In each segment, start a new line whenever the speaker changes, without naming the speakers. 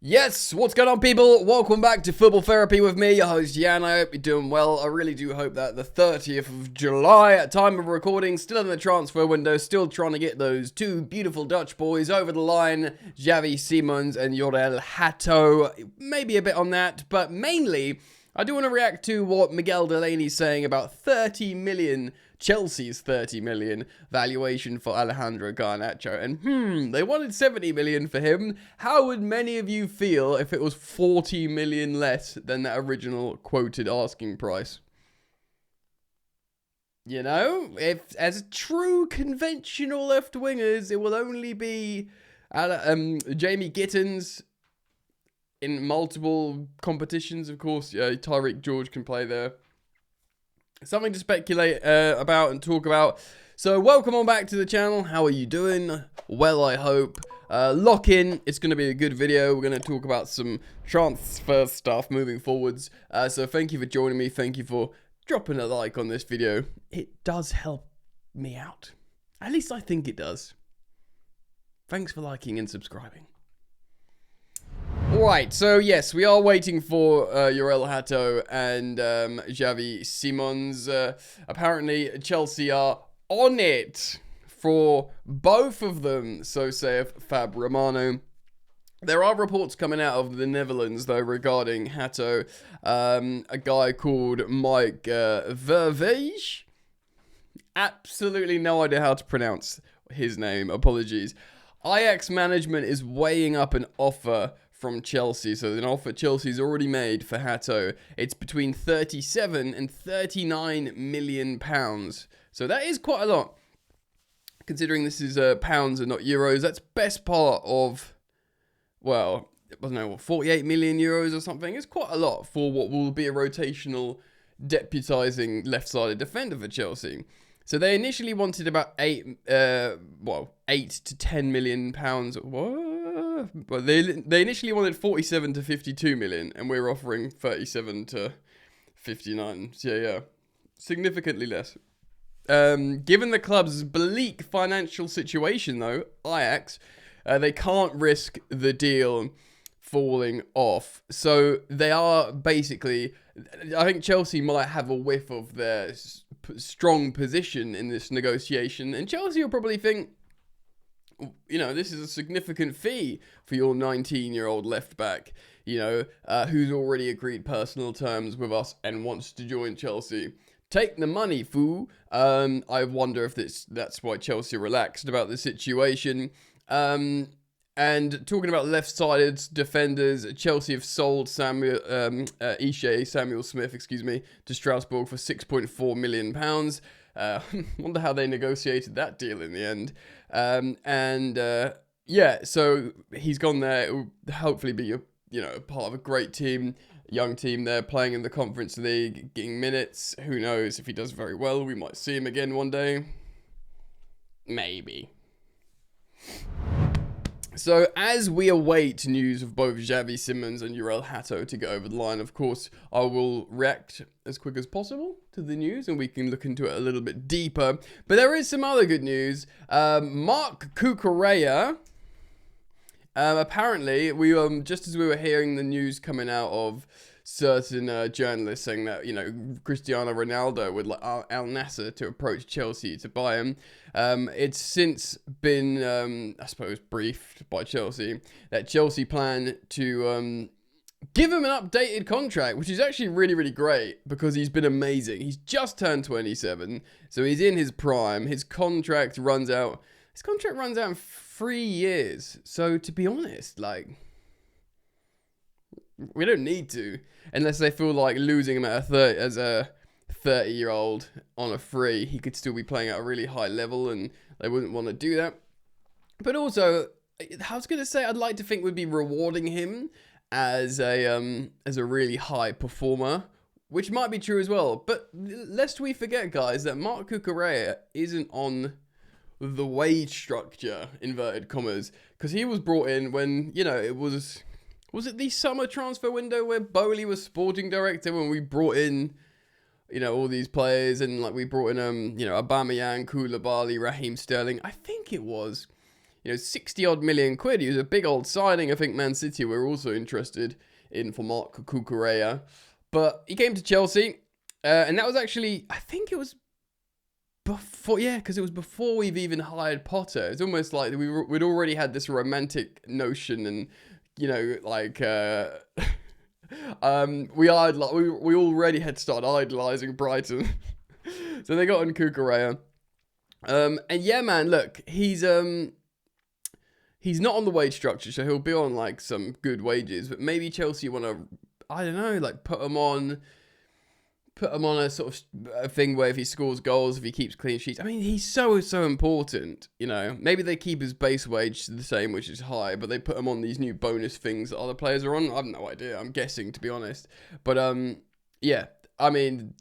Yes, what's going on, people? Welcome back to Football Therapy with me, your host Jan. I hope you're doing well. I really do hope that the 30th of July, at time of recording, still in the transfer window, still trying to get those two beautiful Dutch boys over the line, Xavi Simons and Jorel Hato. Maybe a bit on that, but mainly, I do want to react to what Miguel Delaney's saying about 30 million, Chelsea's 30 million valuation for Alejandro Garnacho. And they wanted 70 million for him. How would many of you feel if it was 40 million less than that original quoted asking price? You know, if as true conventional left wingers, it will only be Jamie Gittins in multiple competitions. Of course, Tyreek George can play there. Something to speculate about and talk about. So welcome on back to the channel. How are you doing? Well, I hope. Lock in. It's going to be a good video. We're going to talk about some transfer stuff moving forwards. So thank you for joining me. Thank you for dropping a like on this video. It does help me out. At least I think it does. Thanks for liking and subscribing. Right, so yes, we are waiting for Jorel Hato and Xavi Simons. Apparently, Chelsea are on it for both of them, so saith Fab Romano. There are reports coming out of the Netherlands, though, regarding Hato. A guy called Mike Verveege. Absolutely no idea how to pronounce his name. Apologies. Ajax management is weighing up an offer from Chelsea. So an offer Chelsea's already made for Hato. It's between 37 and 39 million pounds. So that is quite a lot. Considering this is pounds and not euros. That's best part of, well, I don't know, 48 million euros or something. It's quite a lot for what will be a rotational deputising left-sided defender for Chelsea. So they initially wanted about 8 to 10 million pounds. What? Well, they initially wanted 47 to 52 million, and we're offering 37 to 59. So yeah, significantly less. Given the club's bleak financial situation, though, Ajax, they can't risk the deal falling off. So they are basically, I think Chelsea might have a whiff of their strong position in this negotiation, and Chelsea will probably think, you know, this is a significant fee for your 19-year-old left back, you know, who's already agreed personal terms with us and wants to join Chelsea. Take the money, fool. I wonder if that's why Chelsea relaxed about the situation. And talking about left-sided defenders, Chelsea have sold Samuel Smith, to Strasbourg for £6.4 million. Wonder how they negotiated that deal in the end. Yeah, so he's gone there. It will hopefully be part of a great team, young team there, playing in the Conference League, getting minutes. Who knows? If he does very well, we might see him again one day. Maybe. So, as we await news of both Xavi Simons and Jorel Hato to get over the line, of course, I will react as quick as possible to the news and we can look into it a little bit deeper. But there is some other good news. Mark Cucurella, apparently, we just as we were hearing the news coming out of certain journalists saying that, you know, Cristiano Ronaldo would like Al Nassr to approach Chelsea to buy him. It's since been, I suppose, briefed by Chelsea that Chelsea plan to give him an updated contract, which is actually really, really great because he's been amazing. He's just turned 27, so he's in his prime. His contract runs out. His contract runs out in 3 years. So to be honest, like, we don't need to, unless they feel like losing him at as a 30-year-old on a free. He could still be playing at a really high level, and they wouldn't want to do that. But also, I was going to say, I'd like to think we'd be rewarding him as a really high performer, which might be true as well. But lest we forget, guys, that Mark Cucurella isn't on the wage structure, inverted commas, because he was brought in when, you know, it was it the summer transfer window where Bowley was sporting director, when we brought in, you know, all these players, and like we brought in Aubameyang, Koulibaly, Raheem Sterling. I think it was. 60 odd million quid. He was a big old signing. I think Man City were also interested in for Marc Cucurella. But he came to Chelsea, and that was actually, I think it was before, yeah, because it was before we've even hired Potter. It's almost like we'd already had this romantic notion, and we already had started idolizing Brighton. So they got on Cucurella. And yeah, man, look, he's not on the wage structure, so he'll be on like some good wages. But maybe Chelsea want to, I don't know, like put him on a sort of a thing where if he scores goals, if he keeps clean sheets. I mean, he's so important. Maybe they keep his base wage the same, which is high, but they put him on these new bonus things that other players are on. I have no idea. I'm guessing, to be honest. But yeah, I mean,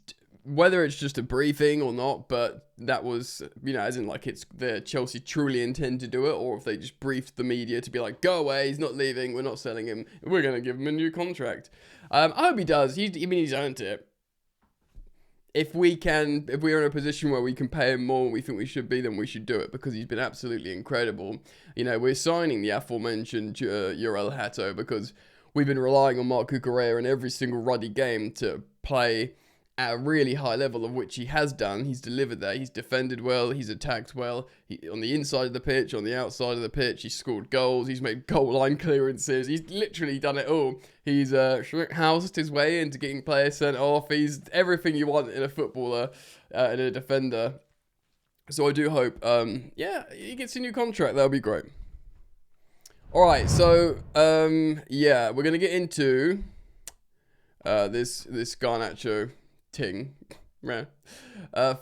whether it's just a briefing or not, but that was, as in like it's the Chelsea truly intend to do it, or if they just briefed the media to be like, go away, he's not leaving, we're not selling him, we're going to give him a new contract. I hope he does. He's earned it. If we're in a position where we can pay him more than we think we should be, then we should do it, because he's been absolutely incredible. We're signing the aforementioned Uriel Hato because we've been relying on Marc Cucurella in every single ruddy game to play at a really high level, of which he has done. He's delivered there. He's defended well. He's attacked well. On the inside of the pitch, on the outside of the pitch, he's scored goals. He's made goal line clearances. He's literally done it all. He's housed his way into getting players sent off. He's everything you want in a footballer and a defender. So I do hope, he gets a new contract. That'll be great. All right, so we're gonna get into this Garnacho ting.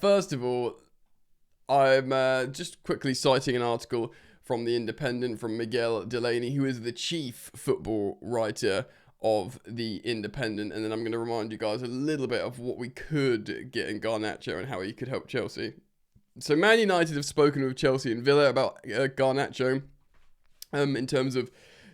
First of all, I'm just quickly citing an article from The Independent from Miguel Delaney, who is the chief football writer of The Independent, and then I'm going to remind you guys a little bit of what we could get in Garnacho and how he could help Chelsea. So Man United have spoken with Chelsea and Villa about Garnacho in terms of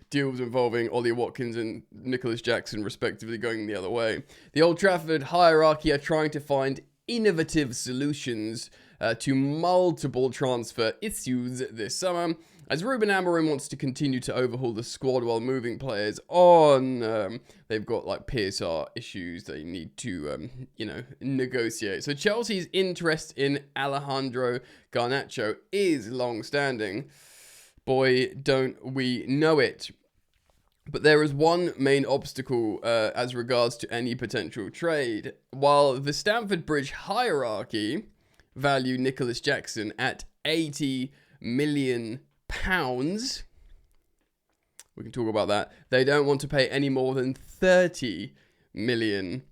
deals involving Ollie Watkins and Nicholas Jackson, respectively, going the other way. The Old Trafford hierarchy are trying to find innovative solutions to multiple transfer issues this summer, as Ruben Amorim wants to continue to overhaul the squad while moving players on. They've got like PSR issues they need to, negotiate. So Chelsea's interest in Alejandro Garnacho is long-standing. Boy, don't we know it. But there is one main obstacle as regards to any potential trade. While the Stamford Bridge hierarchy value Nicholas Jackson at £80 million, we can talk about that, they don't want to pay any more than £30 million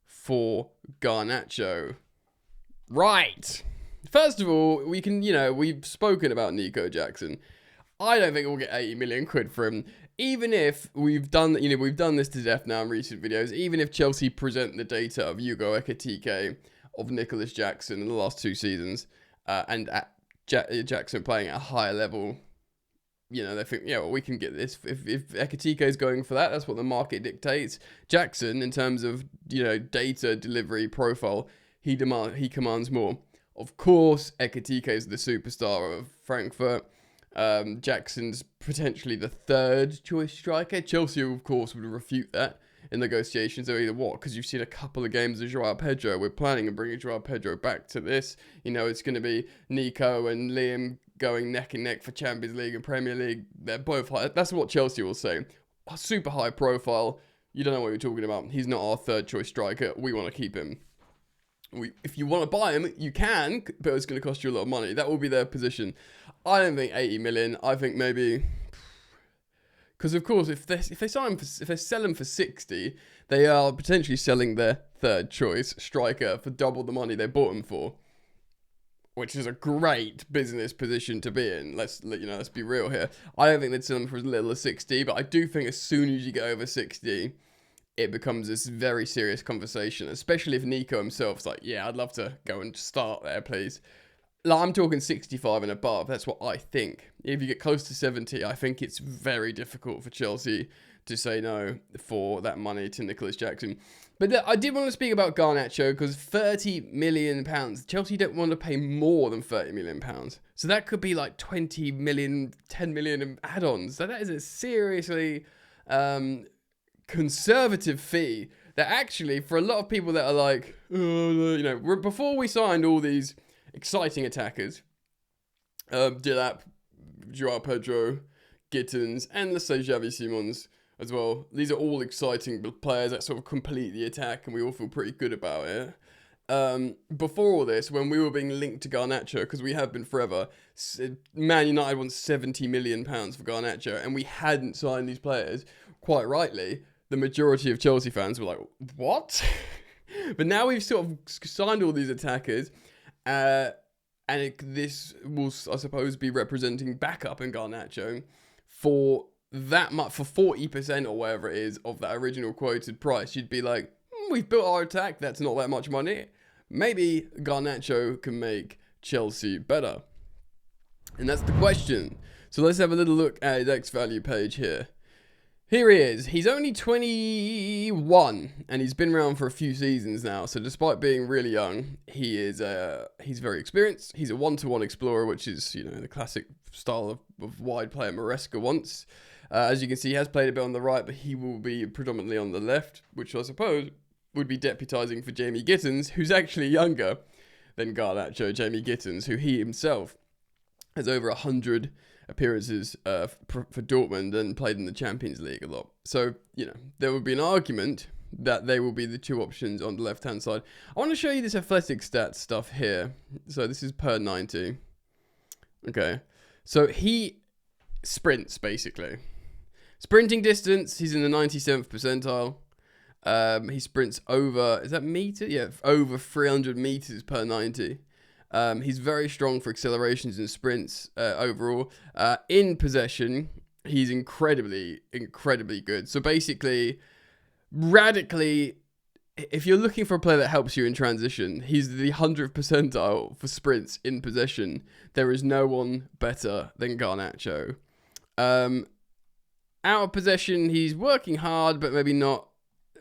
for Garnacho. Right. First of all, we can, we've spoken about Nico Jackson. I don't think we'll get 80 million quid for him. Even if we've done this to death now in recent videos, even if Chelsea present the data of Hugo Ekitike, of Nicholas Jackson in the last 2 seasons, and Jackson playing at a higher level, they think, we can get this. If Ekitike is going for that, that's what the market dictates. Jackson, in terms of, data delivery profile, he commands more. Of course, Ekitike is the superstar of Frankfurt. Jackson's potentially the 3rd choice striker. Chelsea, of course, would refute that in negotiations. They're either because you've seen a couple of games of Joao Pedro. We're planning on bringing Joao Pedro back to this. It's going to be Nico and Liam going neck and neck for Champions League and Premier League. They're both high. That's what Chelsea will say. Super high profile. You don't know what you're talking about. He's not our 3rd choice striker. We want to keep him. If you want to buy him, you can, but it's going to cost you a lot of money. That will be their position. I don't think 80 million. I think maybe, because of course, if they sell him for 60, they are potentially selling their 3rd choice striker for double the money they bought him for, which is a great business position to be in. Let's be real here. I don't think they'd sell him for as little as 60, but I do think as soon as you get over 60. It becomes this very serious conversation, especially if Nico himself's like, yeah, I'd love to go and start there, please. Like, I'm talking 65 and above. That's what I think. If you get close to 70, I think it's very difficult for Chelsea to say no for that money to Nicholas Jackson. But I did want to speak about Garnacho because £30 million. Chelsea don't want to pay more than £30 million. So that could be like 20 million, 10 million in add-ons. So that is a seriously conservative fee that actually, for a lot of people that are like, before we signed all these exciting attackers, Dilap, Joao Pedro, Gittins, and let's say Xavi Simons as well. These are all exciting players that sort of complete the attack, and we all feel pretty good about it. Before all this, when we were being linked to Garnacho, because we have been forever, Man United wants £70 million for Garnacho, and we hadn't signed these players. Quite rightly, the majority of Chelsea fans were like, what? But now we've sort of signed all these attackers, and this will, I suppose, be representing backup in Garnacho for that much, for 40% or whatever it is of that original quoted price. You'd be like, we've built our attack, that's not that much money. Maybe Garnacho can make Chelsea better. And that's the question. So let's have a little look at his X value page here. Here he is. He's only 21 and he's been around for a few seasons now. So despite being really young, he's very experienced. He's a one-to-one explorer, which is, the classic style of wide player Maresca wants. As you can see, he has played a bit on the right, but he will be predominantly on the left, which I suppose would be deputising for Jamie Gittins, who's actually younger than Garnacho. Jamie Gittins, who he himself has over 100 appearances for Dortmund and played in the Champions League a lot. So, there would be an argument that they will be the two options on the left-hand side. I want to show you this athletic stats stuff here. So this is per 90. Okay. So he sprints, basically. Sprinting distance, he's in the 97th percentile. He sprints over, is that meter? Yeah, over 300 meters per 90. He's very strong for accelerations and sprints overall. In possession, he's incredibly, incredibly good. So basically, radically, if you're looking for a player that helps you in transition, he's the 100th percentile for sprints in possession. There is no one better than Garnacho. Out of possession, he's working hard, but maybe not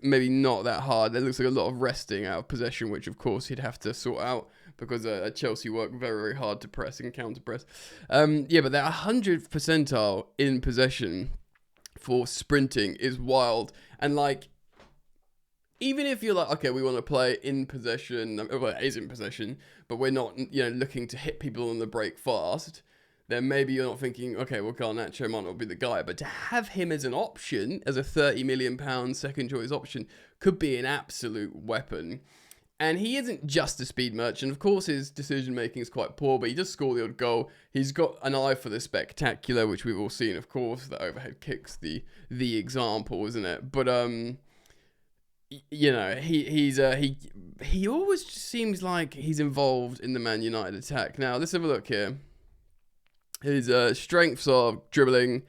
that hard. There looks like a lot of resting out of possession, which of course he'd have to sort out because Chelsea work very, very hard to press and counter press. But that 100th percentile in possession for sprinting is wild. And even if you're like, okay, we want to play in possession, well, it is in possession, but we're not, looking to hit people on the break fast, then maybe you're not thinking, okay, well, Garnacho might not be the guy. But to have him as an option, as a £30 million second choice option, could be an absolute weapon. And he isn't just a speed merchant. Of course, his decision-making is quite poor, but he does score the odd goal. He's got an eye for the spectacular, which we've all seen, of course. The overhead kick's the example, isn't it? But, he always just seems like he's involved in the Man United attack. Now, let's have a look here. His strengths are dribbling,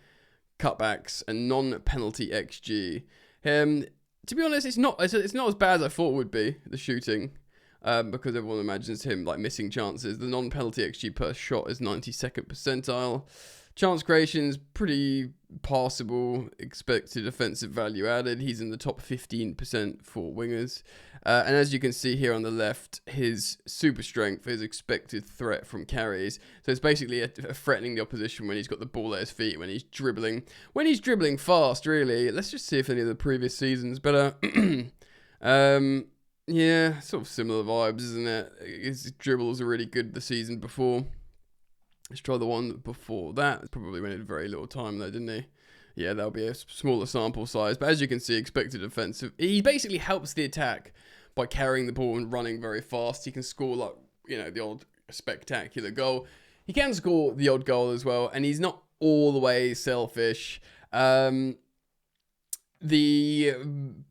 cutbacks, and non-penalty XG. To be honest, it's not as bad as I thought it would be, the shooting, because everyone imagines him missing chances. The non-penalty XG per shot is 92nd percentile. Chance creation's pretty passable. Expected offensive value added. He's in the top 15% for wingers. And as you can see here on the left, his super strength, his expected threat from carries. So it's basically threatening the opposition when he's got the ball at his feet, when he's dribbling. When he's dribbling fast, really. Let's just see if any of the previous seasons better. Yeah, sort of similar vibes, isn't it? His dribbles are really good the season before. Let's try the one before that. Probably went in very little time though, didn't he? Yeah, that'll be a smaller sample size. But as you can see, expected offensive. He basically helps the attack by carrying the ball and running very fast. He can score the odd spectacular goal. He can score the odd goal as well. And he's not all the way selfish. The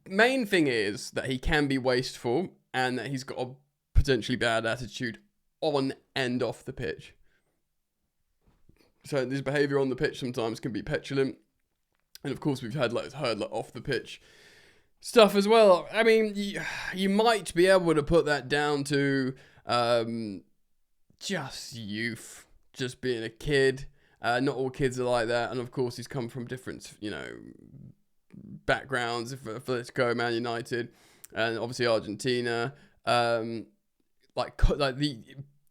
main thing is that he can be wasteful and that he's got a potentially bad attitude on and off the pitch. So his behaviour on the pitch sometimes can be petulant. And of course we've heard off the pitch stuff as well. I mean, you might be able to put that down to just youth, just being a kid. Not all kids are like that, and of course he's come from different, backgrounds. If let's go Man United, and obviously Argentina.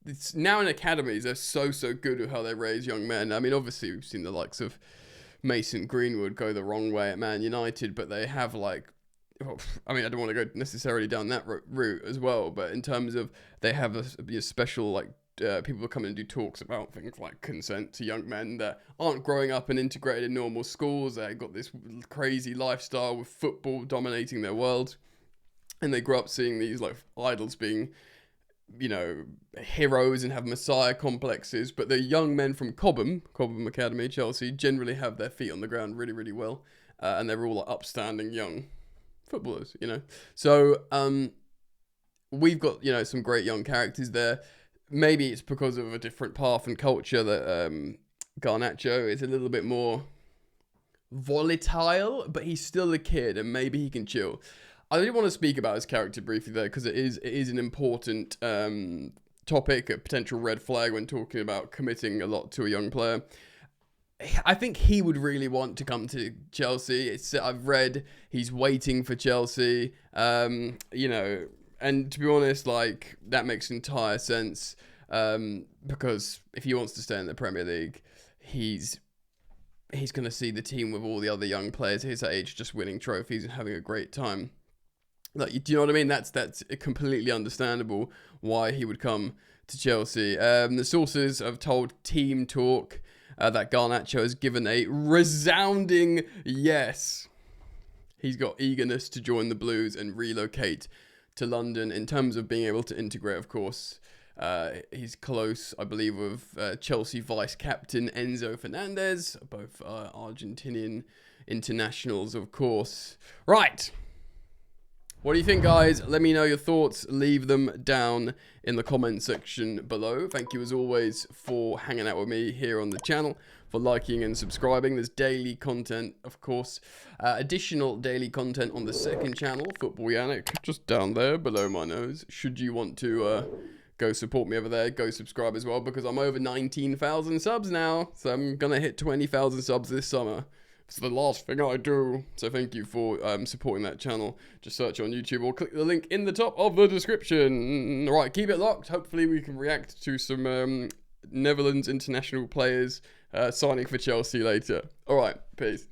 It's now in academies, they're so good at how they raise young men. I mean, obviously we've seen the likes of Mason Greenwood go the wrong way at Man United, but they have I don't want to go necessarily down that route as well, but in terms of they have a special people come in and do talks about things like consent to young men that aren't growing up and integrated in normal schools. They've got this crazy lifestyle with football dominating their world, and they grow up seeing these idols being heroes and have messiah complexes. But the young men from Cobham Academy, Chelsea, generally have their feet on the ground really, really well, and they're all upstanding young footballers, So we've got some great young characters there. Maybe it's because of a different path and culture that Garnacho is a little bit more volatile, but he's still a kid and maybe he can chill. I did want to speak about his character briefly there, because it is an important topic, a potential red flag when talking about committing a lot to a young player. I think he would really want to come to Chelsea. I've read he's waiting for Chelsea, and to be honest, that makes entire sense, because if he wants to stay in the Premier League, he's going to see the team with all the other young players his age just winning trophies and having a great time. Do you know what I mean? That's completely understandable why he would come to Chelsea. The sources have told Team Talk that Garnacho has given a resounding yes. He's got eagerness to join the Blues and relocate to London. In terms of being able to integrate, of course, he's close, I believe, with Chelsea vice-captain Enzo Fernandez, both Argentinian internationals, of course. Right. What do you think, guys? Let me know your thoughts. Leave them down in the comment section below. Thank you, as always, for hanging out with me here on the channel, for liking and subscribing. There's daily content, of course. Additional daily content on the second channel, Football Yannick, just down there below my nose. Should you want to go support me over there, go subscribe as well, because I'm over 19,000 subs now. So I'm going to hit 20,000 subs this summer. It's the last thing I do. So thank you for supporting that channel. Just search on YouTube or click the link in the top of the description. Right, keep it locked. Hopefully we can react to some Netherlands international players signing for Chelsea later. All right, peace.